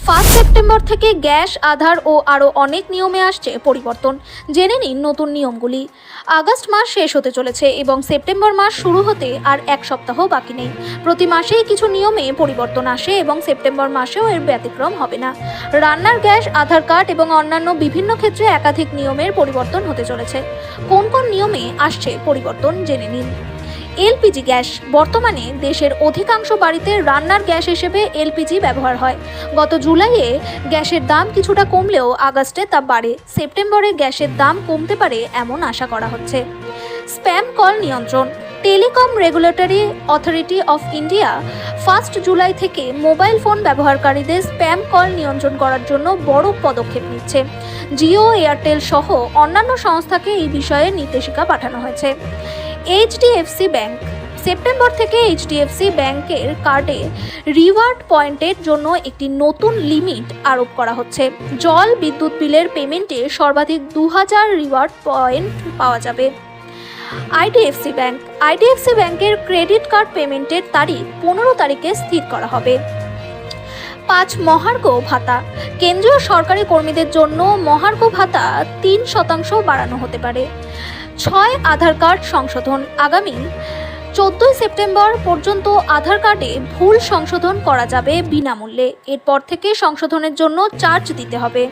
September থেকে gas, আধার ও আরও অনেক নিয়মে আসছে পরিবর্তন। জেনে নিন নতুন নিয়মগুলি। আগস্ট মাস শেষ হতে চলেছে এবং সেপ্টেম্বর মাস শুরু হতে আর এক সপ্তাহ বাকি নেই। প্রতি মাসেই কিছু নিয়মে পরিবর্তন আসে এবং সেপ্টেম্বর মাসেও এর ব্যতিক্রম হবে না। রান্নার গ্যাস, আধার কার্ড এবং অন্যান্য বিভিন্ন ক্ষেত্রে একাধিক নিয়মের পরিবর্তন হতে চলেছে। কোন কোন নিয়মে আসছে পরিবর্তন জেনে নিন। LPG gas. বর্তমানে দেশের অধিকাংশ বাড়িতে রান্নার গ্যাস হিসেবে এলপিজি ব্যবহার হয়। গত জুলাইয়ে গ্যাসের দাম কিছুটা কমলেও আগস্টে তা বাড়ে। সেপ্টেম্বরে গ্যাসের দাম কমতে পারে এমন আশা করা হচ্ছে। স্প্যাম কল নিয়ন্ত্রণ। Telecom regulatory authority of India 1 July থেকে মোবাইল ফোন ব্যবহারকারীদের স্প্যাম কল নিয়ন্ত্রণ করার জন্য বড় পদক্ষেপ নিচ্ছে। জিও, এয়ারটেল সহ অন্যান্য সংস্থাকে এই বিষয়ে নির্দেশিকা পাঠানো হয়েছে। HDFC bank. সেপ্টেম্বর থেকে এইচডিএফসি ব্যাংকের কার্ডে রিওয়ার্ড পয়েন্টের জন্য একটি নতুন লিমিট আরোপ করা হচ্ছে। জল, বিদ্যুৎ বিলের পেমেন্টে সর্বাধিক 2000 রিওয়ার্ড পয়েন্ট পাওয়া যাবে। IDFC bank. আইডিএফসি ব্যাংকের ক্রেডিট কার্ড পেমেন্টের তারিখ 15 তারিখে স্থির করা হবে। 5 মহার্ঘ ভাতা। কেন্দ্রীয় সরকারি কর্মীদের জন্য মহার্ঘ ভাতা 3% বাড়ানো হতে পারে। 6 আধার কার্ড সংশোধন। আগামী 14 সেপ্টেম্বর পর্যন্ত আধার কার্ডে ভুল সংশোধন করা যাবে বিনামূল্যে। এরপর থেকে সংশোধনের জন্য চার্জ দিতে হবে।